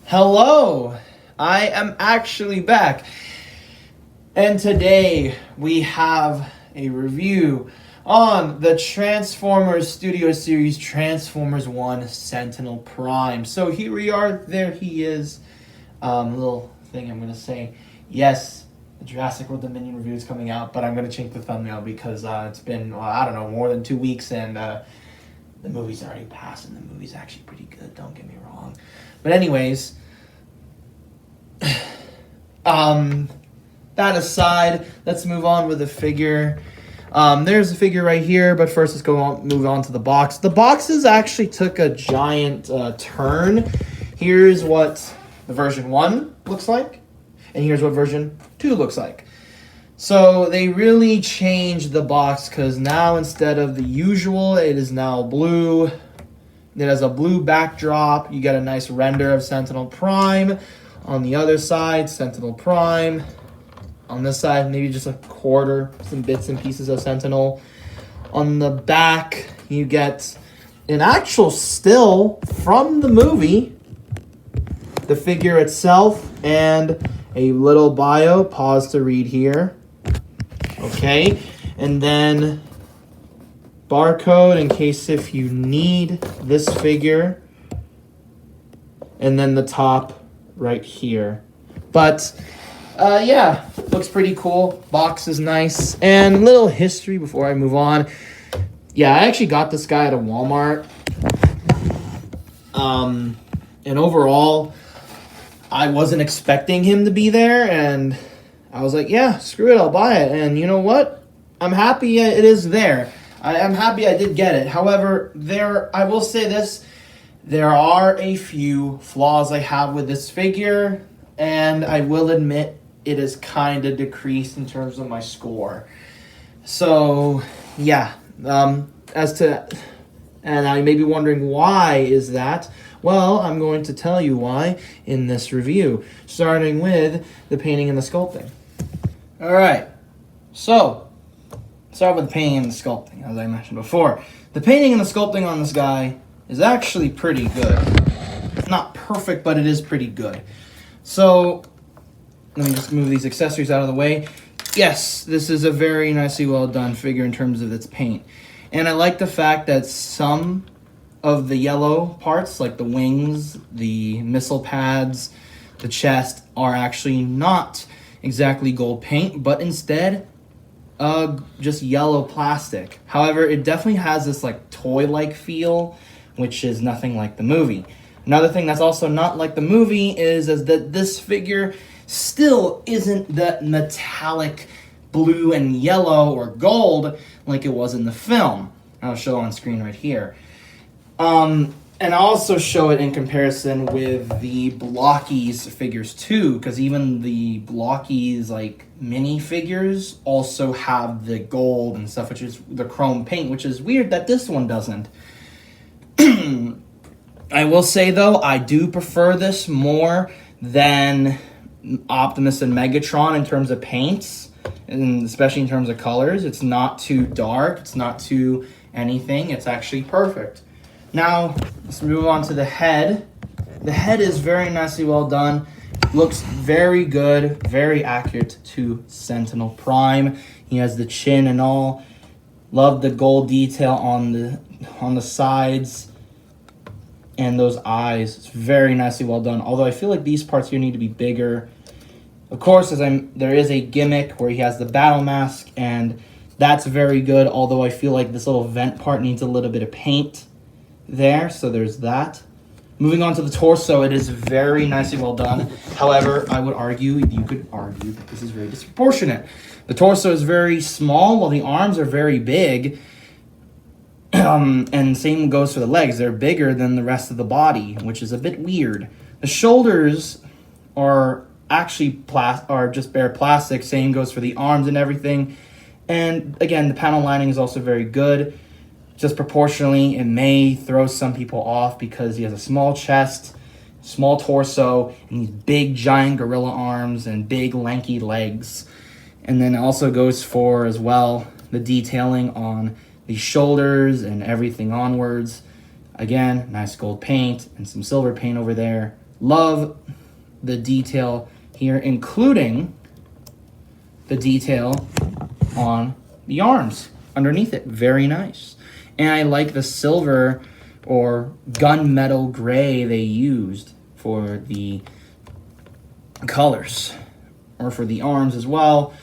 Hello, I am actually back, and today we have a review on the Transformers Studio Series Transformers 1 Sentinel Prime. So here we are, there he is. Little thing I'm going to say, yes, the Jurassic World Dominion review is coming out, but I'm going to change the thumbnail because it's been, more than 2 weeks, and the movie's already passed, and the movie's actually pretty good, don't get me wrong. But anyways, that aside, let's move on with the figure. There's the figure right here, but first let's move on to the box. The boxes actually took a giant turn. Here's what the version 1 looks like, and here's what version 2 looks like. So they really changed the box because now instead of the usual, it is now blue. It has a blue backdrop. You get a nice render of Sentinel Prime. On the other side, Sentinel Prime. On this side, maybe just a quarter, some bits and pieces of Sentinel. On the back, you get an actual still from the movie, the figure itself, and a little bio. Pause to read here. Okay, and then barcode in case if you need this figure, and then the top right here. But yeah, looks pretty cool. Box is nice. And little history before I move on. Yeah, I actually got this guy at a Walmart. And overall, I wasn't expecting him to be there, and I was like, yeah, screw it, I'll buy it. And you know what? I'm happy it is there. I'm happy I did get it. However, I will say this, there are a few flaws I have with this figure, and I will admit it is kind of decreased in terms of my score. So, yeah. And I may be wondering why is that. Well, I'm going to tell you why in this review, starting with the painting and the sculpting. All right, so start with the painting and the sculpting, as I mentioned before. The painting and the sculpting on this guy is actually pretty good. Not perfect, but it is pretty good. So let me just move these accessories out of the way. Yes, this is a very nicely well done figure in terms of its paint. And I like the fact that some of the yellow parts, like the wings, the missile pads, the chest, are actually not exactly gold paint, but instead just yellow plastic. However, it definitely has this like toy-like feel, which is nothing like the movie. Another thing that's also not like the movie is that this figure still isn't that metallic blue and yellow or gold like it was in the film. I'll show on screen right here. And I'll also show it in comparison with the Blockies figures too, because even the Blockies like mini figures also have the gold and stuff, which is the chrome paint, which is weird that this one doesn't. I will say though, I do prefer this more than Optimus and Megatron in terms of paints, and especially in terms of colors. It's not too dark, it's not too anything, it's actually perfect. Now, let's move on to the head. The head is very nicely well done. Looks very good, very accurate to Sentinel Prime. He has the chin and all. Love the gold detail on the sides and those eyes. It's very nicely well done. Although I feel like these parts here need to be bigger. Of course, there is a gimmick where he has the battle mask, and that's very good. Although I feel like this little vent part needs a little bit of paint there, so there's that. Moving on to the torso, it is very nicely well done. However, you could argue that this is very disproportionate. The torso is very small while the arms are very big. And same goes for the legs. They're bigger than the rest of the body, which is a bit weird. The shoulders are actually are just bare plastic. Same goes for the arms and everything. And again, the panel lining is also very good. Just proportionally, it may throw some people off because he has a small chest, small torso, and these big giant gorilla arms and big lanky legs. And then it also goes for, as well, the detailing on the shoulders and everything onwards. Again, nice gold paint and some silver paint over there. Love the detail here, including the detail on the arms underneath it. Very nice. And I like the silver or gunmetal gray they used for the colors, or for the arms as well.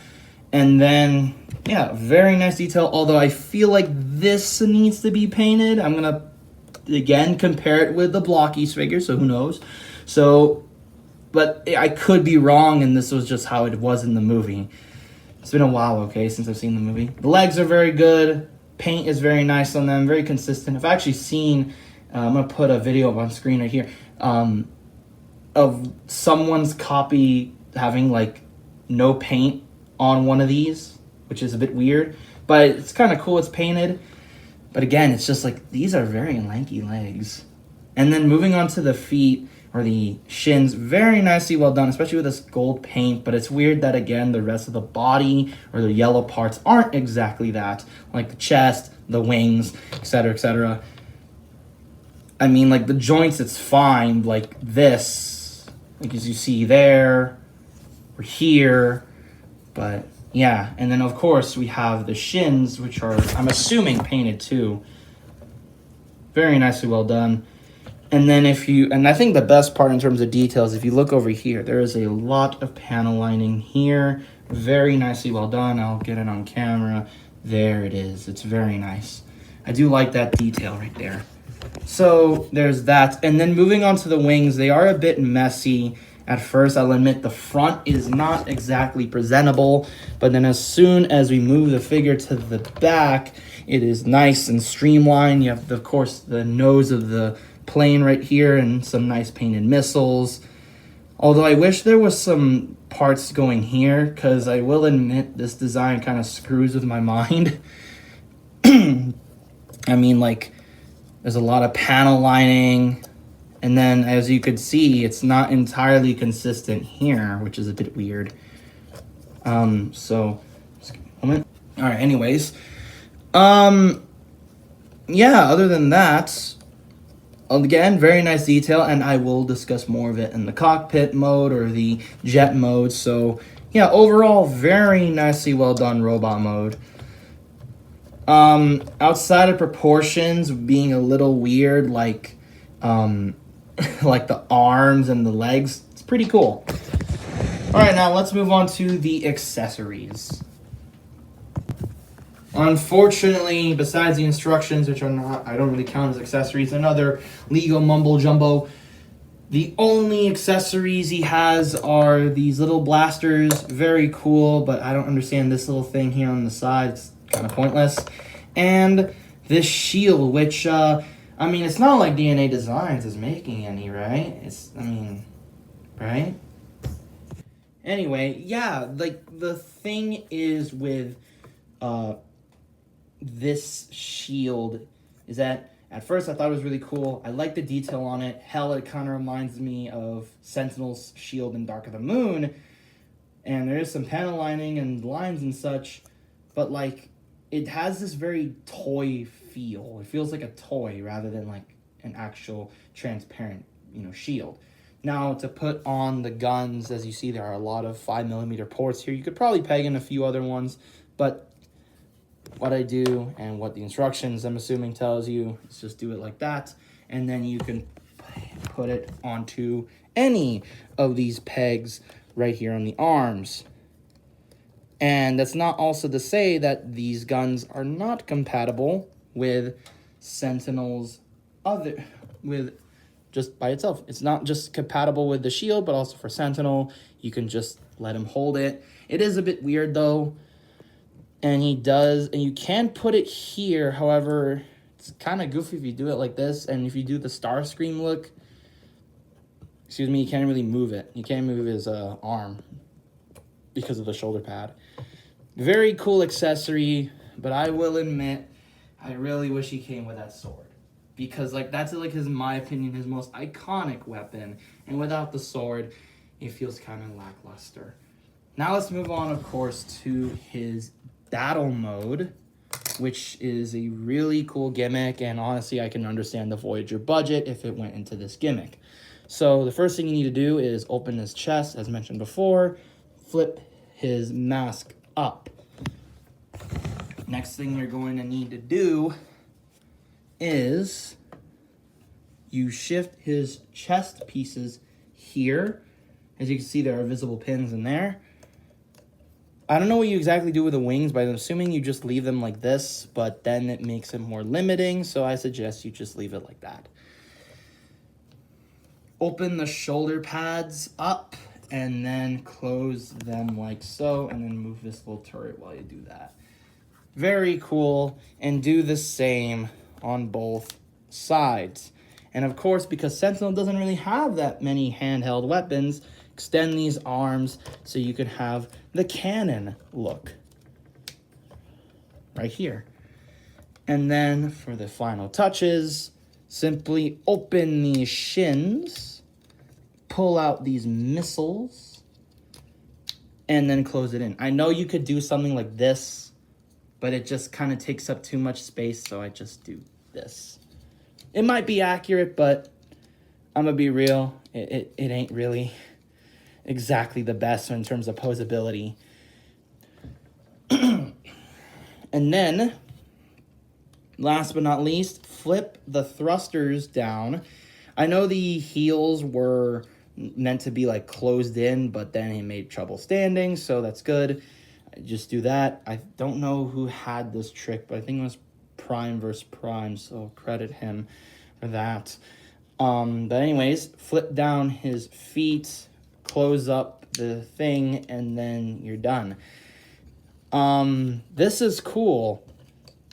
And then, yeah, very nice detail, although I feel like this needs to be painted. I'm going to, again, compare it with the Blockies figure, so who knows. So, but I could be wrong, and this was just how it was in the movie. It's been a while, okay, since I've seen the movie. The legs are very good. Paint is very nice on them, very consistent. I've actually seen, I'm going to put a video up on screen right here, of someone's copy having, like, no paint on one of these, which is a bit weird. But it's kind of cool it's painted. But again, it's just like, these are very lanky legs. And then moving on to the feet, or the shins, very nicely well done, especially with this gold paint. But it's weird that, again, the rest of the body or the yellow parts aren't exactly that, like the chest, the wings, etc., etc. I mean, like, the joints, it's fine, like this, like as you see there or here. But yeah, and then of course we have the shins, which are, I'm assuming, painted too. Very nicely well done. And then and I think the best part in terms of details, if you look over here, there is a lot of panel lining here. Very nicely well done. I'll get it on camera. There it is. It's very nice. I do like that detail right there. So there's that. And then moving on to the wings, they are a bit messy. At first, I'll admit the front is not exactly presentable, but then as soon as we move the figure to the back, it is nice and streamlined. You have, of course, the nose of the plane right here and some nice painted missiles. Although I wish there was some parts going here, because I will admit this design kind of screws with my mind. I mean, like, there's a lot of panel lining. And then, as you could see, it's not entirely consistent here, which is a bit weird. So, just give me a moment. All right, anyways. Yeah, other than that, again, very nice detail, and I will discuss more of it in the cockpit mode or the jet mode. So, yeah, overall, very nicely well done robot mode. Outside of proportions being a little weird, like, like the arms and the legs, it's pretty cool. All right, now let's move on to the accessories. Unfortunately, besides the instructions, which are not, I don't really count as accessories, another Lego mumbo jumbo, the only accessories he has are these little blasters. Very cool, but I don't understand this little thing here on the side. It's kind of pointless. And this shield, which, I mean, it's not like DNA Designs is making any, right? Right? Anyway, yeah, like, the thing is with, this shield is that at first I thought it was really cool. I like the detail on it. Hell, it kind of reminds me of Sentinel's shield in Dark of the Moon. And there is some panel lining and lines and such, but, like, it has this very toy feel. It feels like a toy rather than like an actual transparent, shield. Now, to put on the guns, as you see, there are a lot of 5mm ports here. You could probably peg in a few other ones, but what I do and what the instructions, I'm assuming, tells you is just do it like that, and then you can put it onto any of these pegs right here on the arms. And that's not also to say that these guns are not compatible with Sentinel's with just by itself. It's not just compatible with the shield, but also for Sentinel. You can just let him hold it. It is a bit weird, though. And you can put it here. However, it's kind of goofy if you do it like this. And if you do the Starscream look, you can't really move it. You can't move his arm because of the shoulder pad. Very cool accessory, but I will admit, I really wish he came with that sword. Because, like, that's, like, in my opinion, his most iconic weapon. And without the sword, it feels kind of lackluster. Now let's move on, of course, to his battle mode, which is a really cool gimmick. And honestly, I can understand the Voyager budget if it went into this gimmick. So the first thing you need to do is open his chest, as mentioned before, flip his mask up. Next thing you're going to need to do is you shift his chest pieces here. As you can see, there are visible pins in there. I don't know what you exactly do with the wings, but I'm assuming you just leave them like this, but then it makes it more limiting, so I suggest you just leave it like that. Open the shoulder pads up and then close them like so, and then move this little turret while you do that. Very cool, and do the same on both sides. And of course, because Sentinel doesn't really have that many handheld weapons, extend these arms so you can have the cannon look right here. And then for the final touches, simply open these shins, pull out these missiles, and then close it in. I know you could do something like this, but it just kind of takes up too much space, so I just do this. It might be accurate, but I'm gonna be real, it ain't really exactly the best in terms of posability. And then, last but not least, flip the thrusters down. I know the heels were meant to be like closed in, but then it made trouble standing, so that's good. Just do that. I don't know who had this trick, but I think it was Prime versus Prime, so credit him for that. But anyways, flip down his feet, close up the thing, and then you're done. This is cool.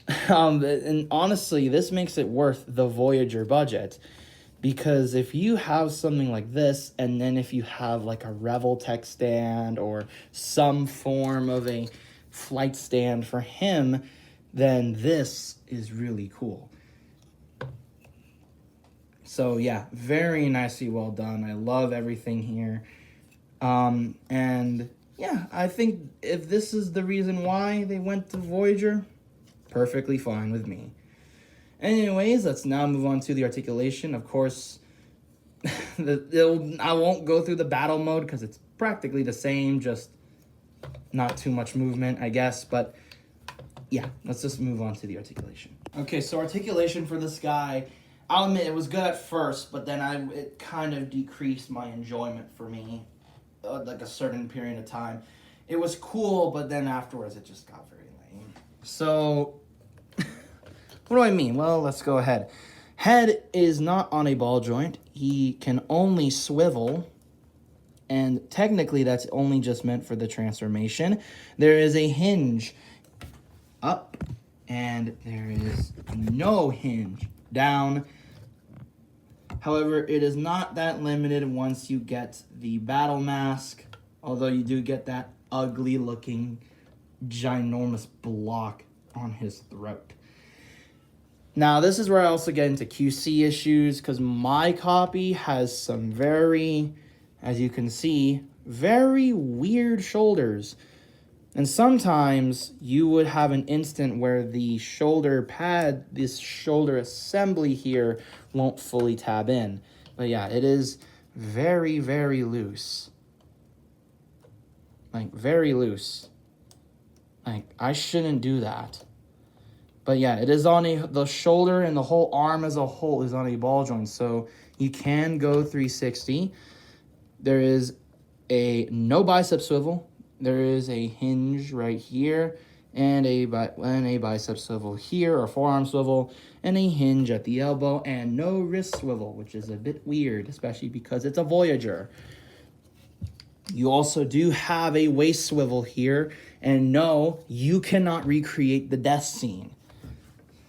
And honestly, this makes it worth the Voyager budget. Because if you have something like this, and then if you have like a Revoltech stand or some form of a flight stand for him, then this is really cool. So yeah, very nicely well done. I love everything here. And yeah, I think if this is the reason why they went to Voyager, perfectly fine with me. Anyways, let's now move on to the articulation. Of course, I won't go through the battle mode because it's practically the same, just not too much movement, I guess. But yeah, let's just move on to the articulation. Okay, so articulation for this guy, I'll admit it was good at first, but then it kind of decreased my enjoyment for me, like a certain period of time. It was cool, but then afterwards it just got very lame. So what do I mean? Well, let's go ahead. Head is not on a ball joint. He can only swivel, and technically that's only just meant for the transformation. There is a hinge up, and there is no hinge down. However, it is not that limited once you get the battle mask, although you do get that ugly looking ginormous block on his throat. Now, this is where I also get into QC issues, because my copy has some very, as you can see, very weird shoulders. And sometimes you would have an instant where the shoulder pad, this shoulder assembly here, won't fully tab in. But yeah, it is very, very loose. Like, very loose. Like, I shouldn't do that. But yeah, it is on the shoulder, and the whole arm as a whole is on a ball joint. So you can go 360. There is a no bicep swivel. There is a hinge right here, and a bicep swivel here, or forearm swivel, and a hinge at the elbow, and no wrist swivel, which is a bit weird, especially because it's a Voyager. You also do have a waist swivel here, and no, you cannot recreate the death scene.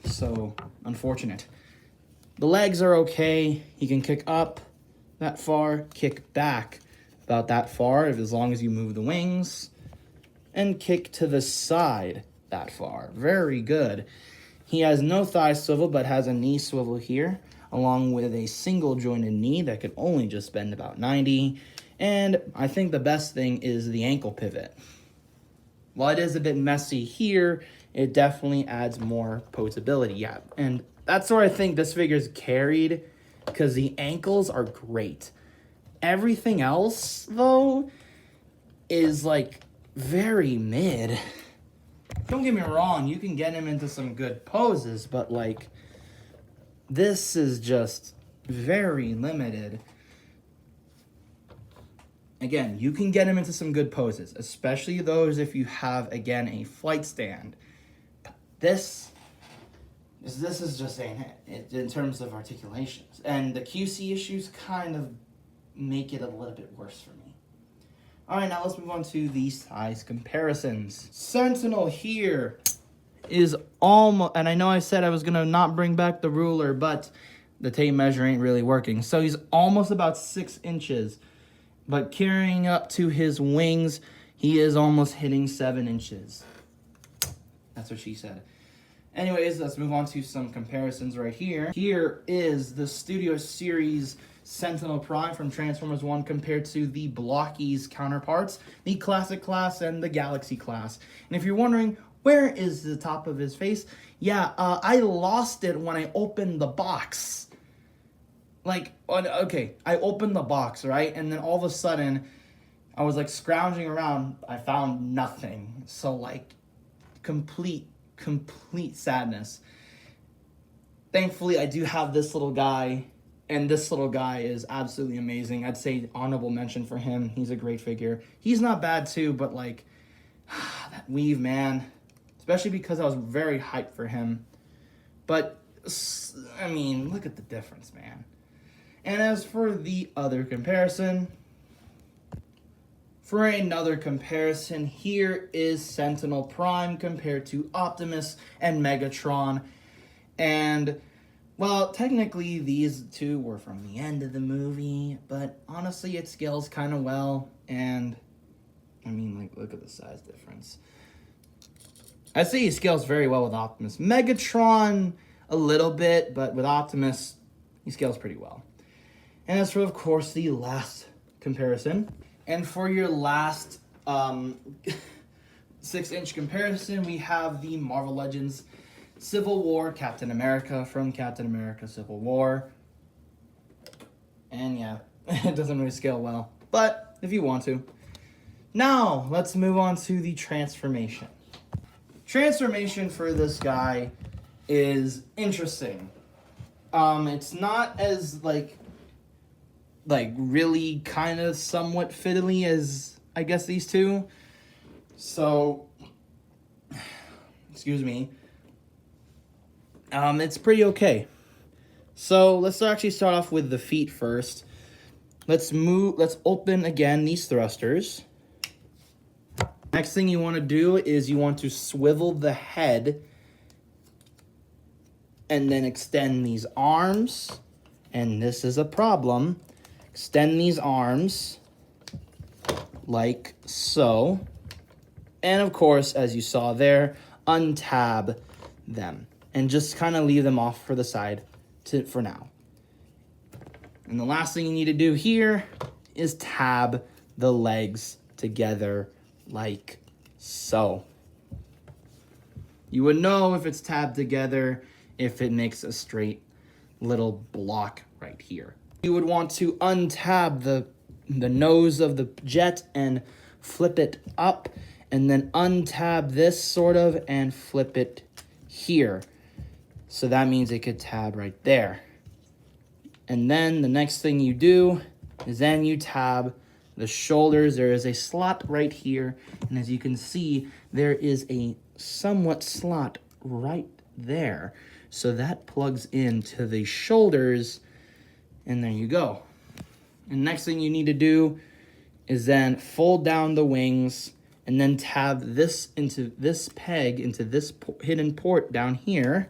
So, unfortunate. The legs are okay. He can kick up that far, kick back about that far, as long as you move the wings, and kick to the side that far. Very good. He has no thigh swivel, but has a knee swivel here, along with a single jointed knee that can only just bend about 90. And I think the best thing is the ankle pivot. While it is a bit messy here, it definitely adds more posability. Yeah, and that's where I think this figure's carried because the ankles are great. Everything else, though, is like very mid. Don't get me wrong, you can get him into some good poses, but like this is just very limited. Again, you can get him into some good poses, especially those if you have, again, a flight stand. But this is just ain't it in terms of articulations. And the QC issues kind of make it a little bit worse for me. All right, now let's move on to the size comparisons. Sentinel here is almost, and I know I said I was going to not bring back the ruler, but the tape measure ain't really working. So he's almost about 6 inches. But carrying up to his wings, he is almost hitting 7 inches. That's what she said. Anyways, let's move on to some comparisons right here. Here is the Studio Series Sentinel Prime from Transformers 1 compared to the Blockies counterparts, the Classic Class and the Galaxy Class. And if you're wondering, where is the top of his face? Yeah, I lost it when I opened the box. Like, okay, I opened the box, right? And then all of a sudden, I was like scrounging around. I found nothing. So like, complete sadness. Thankfully, I do have this little guy. And this little guy is absolutely amazing. I'd say honorable mention for him. He's a great figure. He's not bad too, but like, that weave, man. Especially because I was very hyped for him. But, I mean, look at the difference, man. And as for the other comparison, here is Sentinel Prime compared to Optimus and Megatron. And, well, technically these two were from the end of the movie, but honestly it scales kind of well. And, I mean, like, look at the size difference. I'd say he scales very well with Optimus. Megatron, a little bit, but with Optimus, he scales pretty well. And as for, of course, the last comparison. And for your last 6-inch comparison, we have the Marvel Legends Civil War Captain America from Captain America Civil War. And yeah, it doesn't really scale well, but if you want to. Now, let's move on to the transformation. Transformation for this guy is interesting. It's not as like really kind of somewhat fiddly as I guess these two. So, excuse me. It's pretty okay. So let's actually start off with the feet first. Let's open again these thrusters. Next thing you want to do is you want to swivel the head and then extend these arms. And this is a problem. Extend these arms like so. And of course, as you saw there, untab them. And just kind of leave them off for the side for now. And the last thing you need to do here is tab the legs together like so. You would know if it's tabbed together if it makes a straight little block right here. You would want to untab the nose of the jet and flip it up, and then untab this sort of and flip it here. So that means it could tab right there. And then the next thing you do is then you tab the shoulders. There is a slot right here, and as you can see, there is a somewhat slot right there. So that plugs into the shoulders, and there you go. And next thing you need to do is then fold down the wings and then tab this into this peg, into this hidden port down here,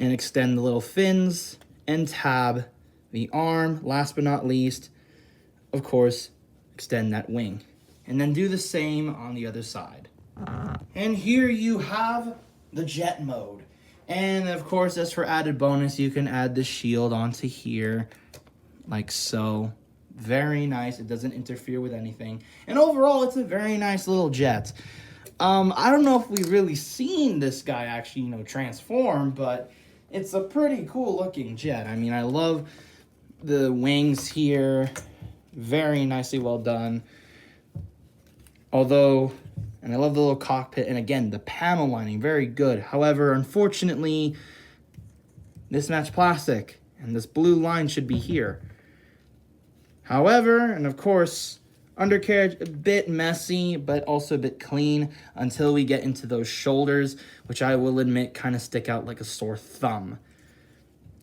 and extend the little fins and tab the arm. Last but not least, of course, extend that wing. And then do the same on the other side. And here you have the jet mode. And of course, as for added bonus, you can add the shield onto here, like so. Very nice. It doesn't interfere with anything. And overall, it's a very nice little jet. I don't know if we've really seen this guy actually, transform, but it's a pretty cool looking jet. I mean, I love the wings here. Very nicely well done. Although, and I love the little cockpit, and again, the panel lining, very good. However, unfortunately, this matched plastic, and this blue line should be here. However, and of course, undercarriage a bit messy, but also a bit clean until we get into those shoulders, which I will admit kind of stick out like a sore thumb,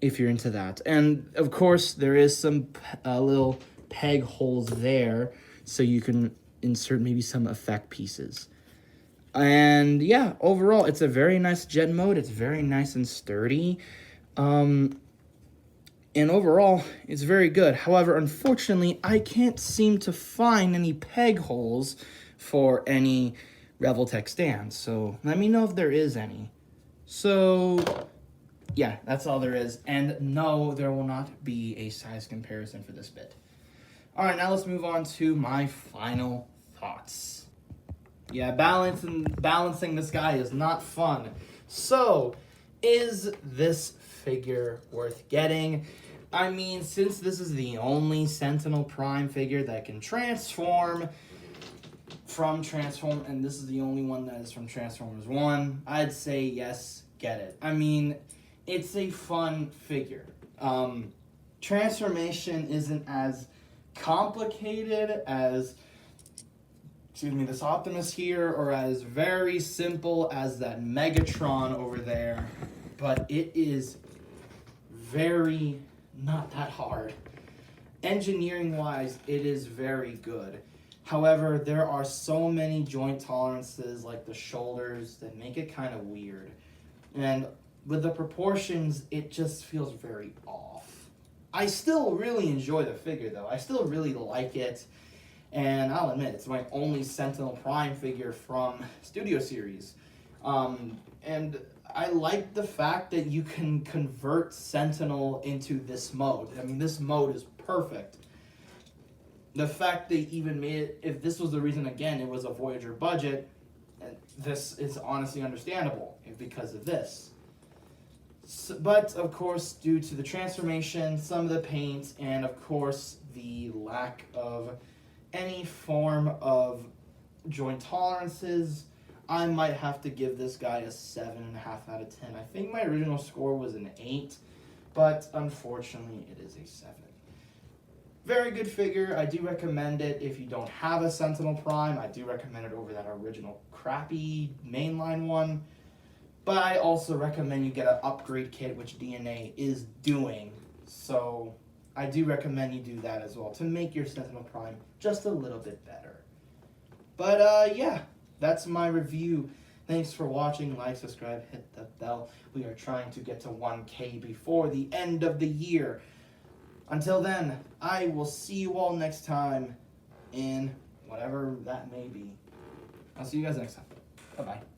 if you're into that. And of course, there is some little peg holes there, so you can insert maybe some effect pieces. And yeah, overall, it's a very nice jet mode. It's very nice and sturdy. And overall, it's very good. However, unfortunately, I can't seem to find any peg holes for any Reveltech stands. So let me know if there is any. So yeah, that's all there is. And no, there will not be a size comparison for this bit. All right, now let's move on to my final thoughts. Yeah, balancing this guy is not fun. So, is this figure worth getting? I mean, since this is the only Sentinel Prime figure that can transform from Transform, and this is the only one that is from Transformers 1, I'd say yes, get it. I mean, it's a fun figure. Transformation isn't as complicated as, this Optimus here, or as very simple as that Megatron over there, but it is very not that hard. Engineering wise, it is very good. However, there are so many joint tolerances like the shoulders that make it kind of weird. And with the proportions, it just feels very off. I still really enjoy the figure though. I still really like it. And I'll admit, it's my only Sentinel Prime figure from Studio Series. And I like the fact that you can convert Sentinel into this mode. I mean, this mode is perfect. The fact they even made it, if this was the reason, again, it was a Voyager budget, this is honestly understandable because of this. So, but, of course, due to the transformation, some of the paint, and, of course, the lack of any form of joint tolerances, I might have to give this guy a 7.5 out of 10. I think my original score was an 8, but unfortunately it is a 7. Very good figure. I do recommend it if you don't have a Sentinel Prime. I do recommend it over that original crappy mainline one. But I also recommend you get an upgrade kit, which DNA is doing. So I do recommend you do that as well to make your Sentinel Prime just a little bit better. But yeah, that's my review. Thanks for watching. Like, subscribe, hit the bell. We are trying to get to 1K before the end of the year. Until then, I will see you all next time in whatever that may be. I'll see you guys next time. Bye-bye.